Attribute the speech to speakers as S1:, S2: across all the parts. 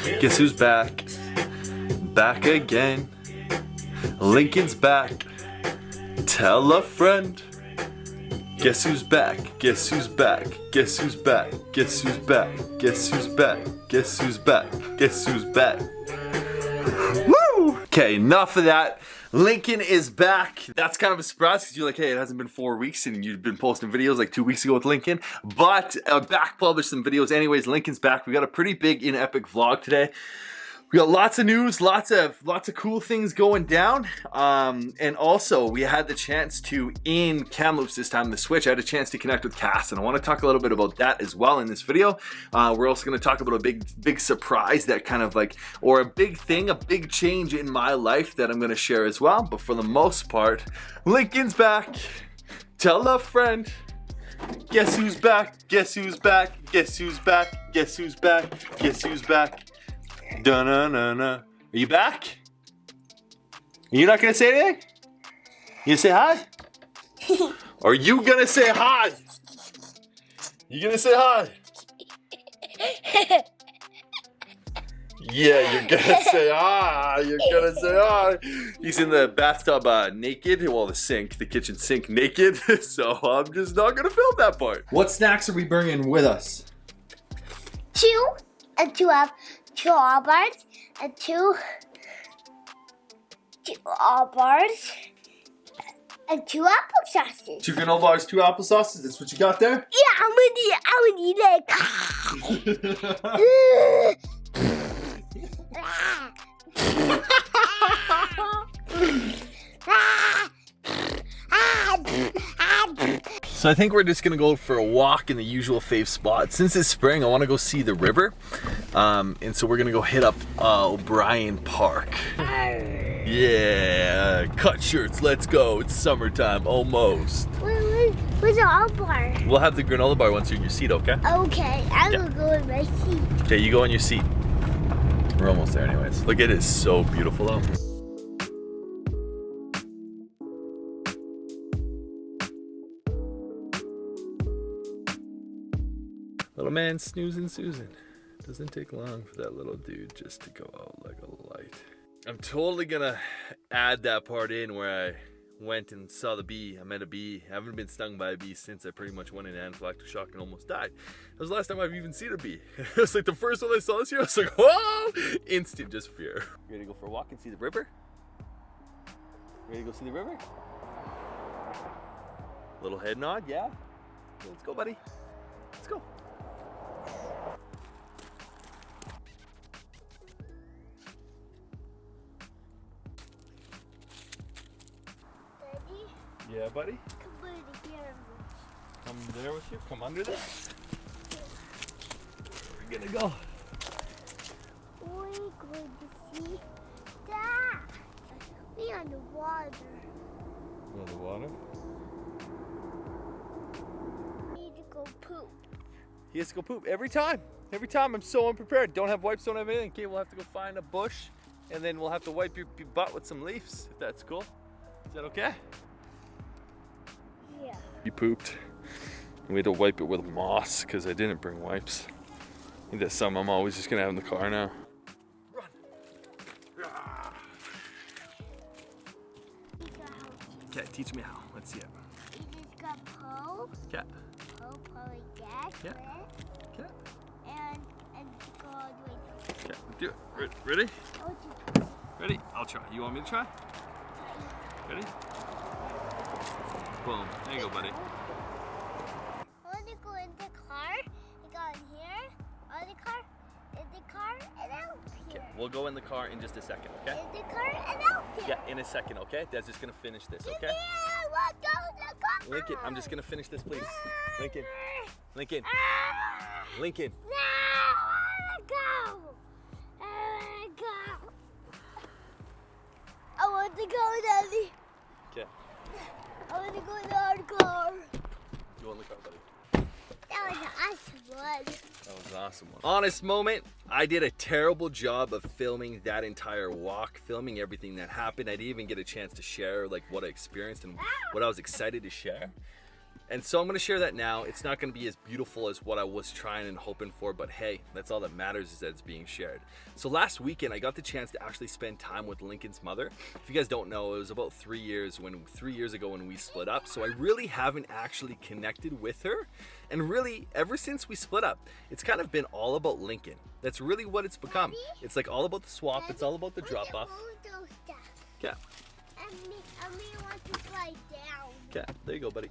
S1: Guess who's back? Back again. Lincoln's back. Tell a friend. Guess who's back? Guess who's back? Guess who's back? Guess who's back? Guess who's back? Guess who's back? Guess who's back? Woo! Okay, enough of that. Lincoln is back. That's kind of a surprise because you're like, hey, it hasn't been 4 weeks and you've been posting videos like 2 weeks ago with Lincoln. But back published some videos. Anyways, Lincoln's back. We got a pretty big and epic vlog today. We got lots of news, lots of cool things going down. And also we had the chance to, in Kamloops this time, the Switch, I had a chance to connect with Cass, and I want to talk a little bit about that as well in this video. We're also going to talk about a big surprise that kind of like, or a big thing, a big change in my life that I'm going to share as well. But for the most part, Lincoln's back. Tell a friend. Guess who's back? Guess who's back? Guess who's back? Guess who's back? Guess who's back? Da-na-na-na. Are you back? You're not gonna say anything? You say hi? Are you gonna say hi? You gonna say hi? Yeah, you're gonna say hi. You're gonna say hi. He's in the bathtub naked. Well, the kitchen sink naked. So I'm just not gonna film that part. What snacks are we bringing with us?
S2: Two all bars and two all bars and 2 apple sauces. 2
S1: granola bars, 2 apple sauces. That's what you got there?
S2: Yeah, I'm gonna eat it.
S1: So I think we're just gonna go for a walk in the usual fave spot. Since it's spring, I wanna go see the river. And so we're gonna go hit up O'Brien Park. Yeah, cut shirts, let's go. It's summertime, almost.
S2: Where's the all bar?
S1: We'll have the granola bar once you're in your seat, okay?
S2: Okay, I will go in my seat.
S1: Okay, you go in your seat. We're almost there anyways. Look, it is so beautiful though. Little man snoozing Susan. Doesn't take long for that little dude just to go out like a light. I'm totally gonna add that part in where I went and saw the bee. I met a bee. I haven't been stung by a bee since I pretty much went into anaphylactic shock and almost died. That was the last time I've even seen a bee. It was like the first one I saw this year. I was like, whoa! Instant just fear. Ready to go for a walk and see the river? Ready to go see the river? Little head nod, yeah? Let's go, buddy. Let's go. Yeah, buddy?
S2: Come over here.
S1: Come there with you? Come under there? Where are we gonna go?
S2: We're going to see that. We're on the water.
S1: On the water?
S2: We need to go poop.
S1: He has to go poop every time. Every time. I'm so unprepared. Don't have wipes, don't have anything. Okay, we'll have to go find a bush and then we'll have to wipe your butt with some leaves, if that's cool. Is that okay?
S2: Yeah.
S1: He pooped. We had to wipe it with moss because I didn't bring wipes. I think that's something I'm always just gonna have in the car now. Run! Okay, teach me how. Let's see it.
S2: You just got pull.
S1: Cat.
S2: Pull like that.
S1: Yeah. Cat.
S2: And go all the way.
S1: Okay, do it. Ready?
S2: Oh,
S1: Ready? I'll try. You want me to try? Ready? Boom. There you go, buddy.
S2: I want to go in the car. You go in here. In the car, and out here.
S1: Okay, we'll go in the car in just a second, okay?
S2: In the car and out here.
S1: Yeah, in a second, okay? Dad's just gonna finish this, okay?
S2: Yeah, let's go in the car.
S1: Lincoln, I'm just gonna finish this, please. Lincoln. Lincoln. Lincoln.
S2: No, I want to go. I want to go, Daddy.
S1: Okay.
S2: I want to go in our car.
S1: You want the car, buddy?
S2: That was an awesome one.
S1: That was an awesome one. Honest moment, I did a terrible job of filming that entire walk, filming everything that happened. I didn't even get a chance to share like what I experienced and what I was excited to share. And so I'm going to share that now. It's not going to be as beautiful as what I was trying and hoping for, but hey, that's all that matters, is that it's being shared. So last weekend, I got the chance to actually spend time with Lincoln's mother. If you guys don't know, it was about 3 years ago when we split up. So I really haven't actually connected with her. And really, ever since we split up, it's kind of been all about Lincoln. That's really what it's become.
S2: Daddy?
S1: It's like all about the swap.
S2: Daddy,
S1: It's all about the drop off. Yeah.
S2: I want to slide down.
S1: Okay, there you go, buddy.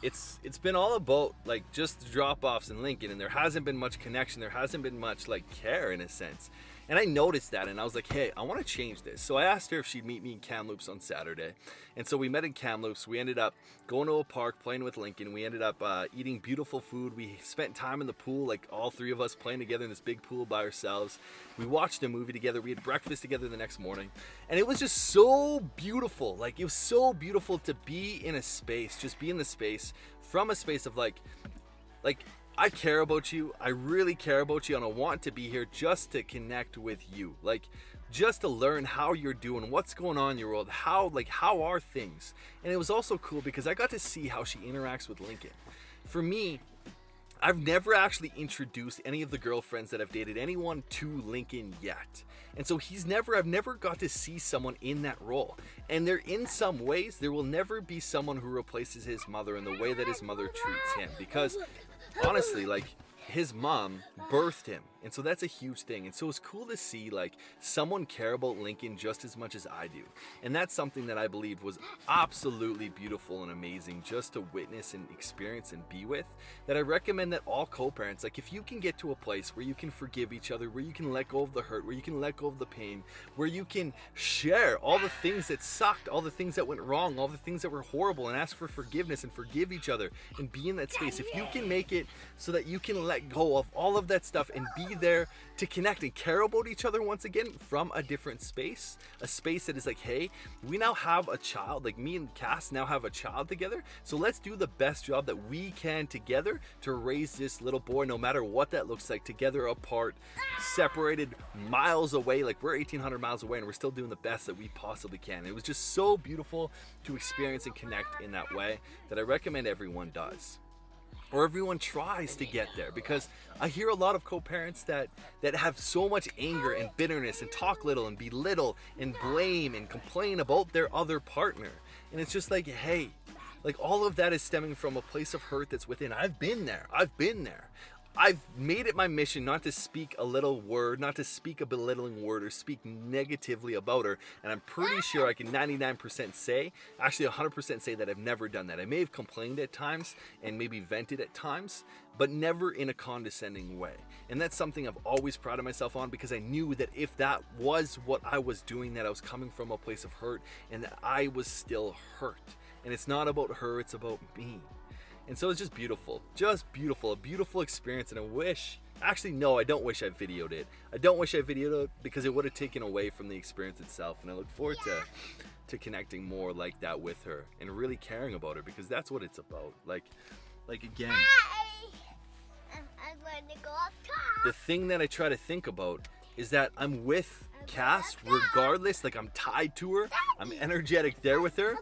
S1: It's been all about like just the drop-offs in Lincoln, and there hasn't been much connection. There hasn't been much like care in a sense. And I noticed that, and I was like, hey, I want to change this. So I asked her if she'd meet me in Kamloops on Saturday. And so we met in Kamloops. We ended up going to a park, playing with Lincoln. We ended up eating beautiful food. We spent time in the pool, like all three of us playing together in this big pool by ourselves. We watched a movie together. We had breakfast together the next morning. And it was just so beautiful. Like, it was so beautiful to be in a space, just be in the space, from a space of like, I care about you. I really care about you, and I want to be here just to connect with you. Like, just to learn how you're doing, what's going on in your world, how are things. And it was also cool because I got to see how she interacts with Lincoln. For me, I've never actually introduced any of the girlfriends that I've dated anyone to Lincoln yet. And so I've never got to see someone in that role. And in some ways, there will never be someone who replaces his mother in the way that his mother treats him. Because honestly, like, his mom birthed him, and so that's a huge thing. And so it's cool to see like someone care about Lincoln just as much as I do, and that's something that I believe was absolutely beautiful and amazing just to witness and experience and be with. That I recommend that all co-parents, like, if you can get to a place where you can forgive each other, where you can let go of the hurt, where you can let go of the pain, where you can share all the things that sucked, all the things that went wrong, all the things that were horrible, and ask for forgiveness and forgive each other and be in that space. If you can make it so that you can let go of all of that stuff and be there to connect and care about each other once again from a different space, a space that is like, hey, we now have a child, like me and Cass now have a child together, so let's do the best job that we can together to raise this little boy, no matter what that looks like, together, apart, separated miles away. Like, we're 1,800 miles away and we're still doing the best that we possibly can. It was just so beautiful to experience and connect in that way that I recommend everyone does, or everyone tries to get there. Because I hear a lot of co-parents that have so much anger and bitterness and talk little and belittle and blame and complain about their other partner. And it's just like, hey, like, all of that is stemming from a place of hurt that's within. I've been there. I've made it my mission not to speak a little word, not to speak a belittling word or speak negatively about her. And I'm pretty sure I can 99% say, actually 100% say, that I've never done that. I may have complained at times and maybe vented at times, but never in a condescending way. And that's something I've always prided myself on, because I knew that if that was what I was doing, that I was coming from a place of hurt and that I was still hurt. And it's not about her, it's about me. And so it's just beautiful, a beautiful experience. And I wish, actually no, I don't wish I videoed it. I don't wish I videoed it because it would have taken away from the experience itself. And I look forward to connecting more like that with her and really caring about her, because that's what it's about. Like again,
S2: I'm going to go up top.
S1: the thing that I try to think about is that I'm with Cass regardless. Like, I'm tied to her, I'm energetic there with her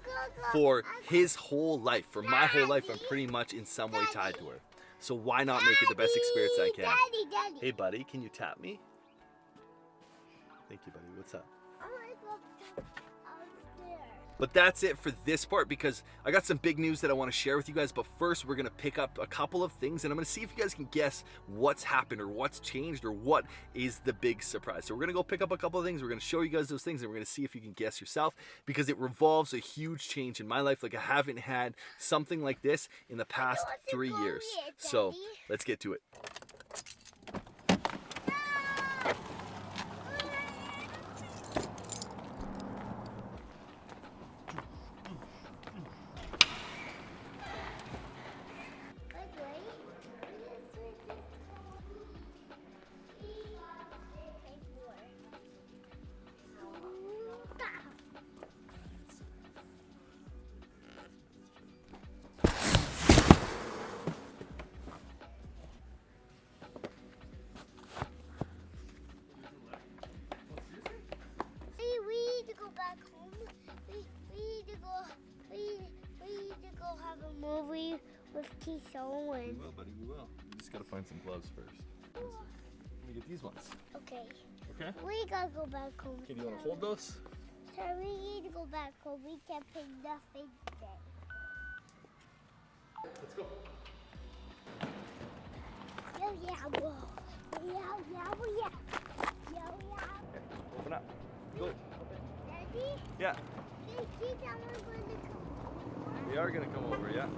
S1: for his whole life, for my whole life. I'm pretty much in some way tied to her, so why not make it the best experience I can?
S2: Daddy.
S1: Hey buddy, can you tap me? Thank you, buddy. What's up?
S2: I want to go up there.
S1: But that's it for this part, because I got some big news that I want to share with you guys. But first, we're going to pick up a couple of things, and I'm going to see if you guys can guess what's happened or what's changed or what is the big surprise. So we're going to go pick up a couple of things. We're going to show you guys those things, and we're going to see if you can guess yourself, because it revolves a huge change in my life. Like, I haven't had something like this in the past 3 years. So let's get to it.
S2: one.
S1: We will, buddy, we will. We just gotta find some gloves first. Let me get these ones.
S2: Okay.
S1: Okay?
S2: We gotta go back home.
S1: Okay, do you wanna hold those?
S2: So we need to go back home. We can't pick nothing today.
S1: Let's go.
S2: Yo, yeah, whoa. Yo, yeah, yeah. Yo, yeah.
S1: Open up. Go.
S2: Daddy?
S1: Yeah.
S2: Keep that one going to come.
S1: We are gonna come over, yeah.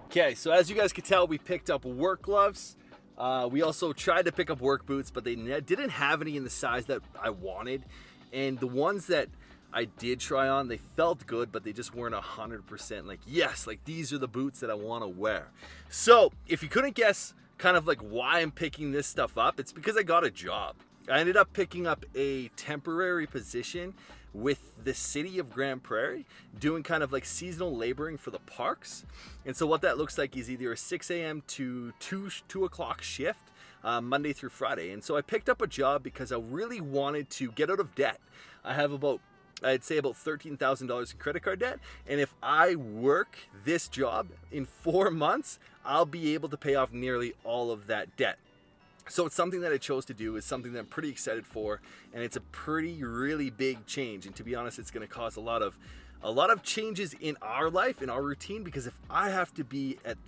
S1: Okay, so as you guys can tell, we picked up work gloves. We also tried to pick up work boots, but they didn't have any in the size that I wanted. And the ones that I did try on, they felt good, but they just weren't 100% like, yes, like these are the boots that I want to wear. So if you couldn't guess kind of like why I'm picking this stuff up, it's because I got a job. I ended up picking up a temporary position with the city of Grand Prairie, doing kind of like seasonal laboring for the parks. And so what that looks like is either a 6 a.m. to 2 o'clock shift, Monday through Friday. And so I picked up a job because I really wanted to get out of debt. I have I'd say about $13,000 in credit card debt. And if I work this job in 4 months, I'll be able to pay off nearly all of that debt. So it's something that I chose to do. It's something that I'm pretty excited for, and it's a really big change. And to be honest, it's going to cause a lot of changes in our life, in our routine. Because if I have to be at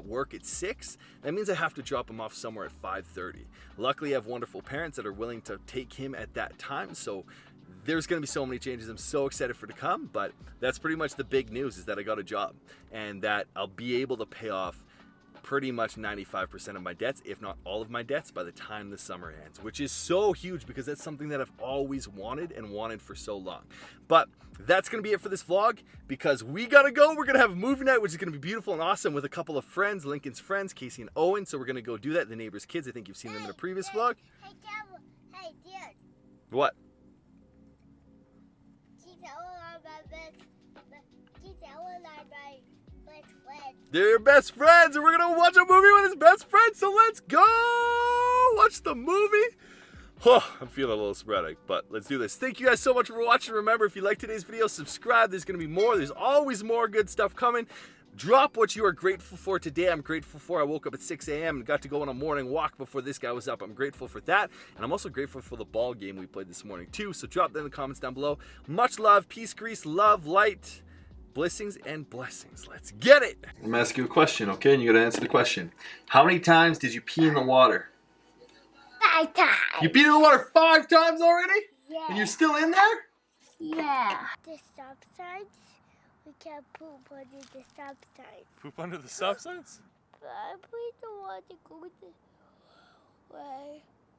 S1: work at 6, that means I have to drop him off somewhere at 5:30. Luckily, I have wonderful parents that are willing to take him at that time. So there's going to be so many changes. I'm so excited for it to come. But that's pretty much the big news, is that I got a job and that I'll be able to pay off pretty much 95% of my debts, if not all of my debts, by the time the summer ends, which is so huge because that's something that I've always wanted for so long. But that's gonna be it for this vlog, because we gotta go. We're gonna have a movie night, which is gonna be beautiful and awesome, with a couple of friends, Lincoln's friends, Casey and Owen. So we're gonna go do that. The neighbor's kids, I think you've seen them in a previous vlog.
S2: Hey, Dad. Hey, Dad.
S1: What? They're best friends, and we're gonna watch a movie with his best friend, so let's go watch the movie. Oh, I'm feeling a little sporadic, but let's do this. Thank you guys so much for watching. Remember, if you like today's video, subscribe. There's gonna be more. There's always more good stuff coming. Drop what you are grateful for today. I'm grateful for I woke up at 6 a.m. and got to go on a morning walk before this guy was up. I'm grateful for that, and I'm also grateful for the ball game we played this morning too. So drop that in the comments down below. Much love, peace, grease, love, light, blessings, and blessings. Let's get it. I'm gonna ask you a question, okay? And you gotta answer the question. How many times did you pee in the water?
S2: 5 times.
S1: You peed in the water 5 times already?
S2: Yeah.
S1: And you're still in there?
S2: Yeah. The stop signs, we can't poop under the stop signs.
S1: Poop under the stop signs?
S2: But I please don't want to go this way.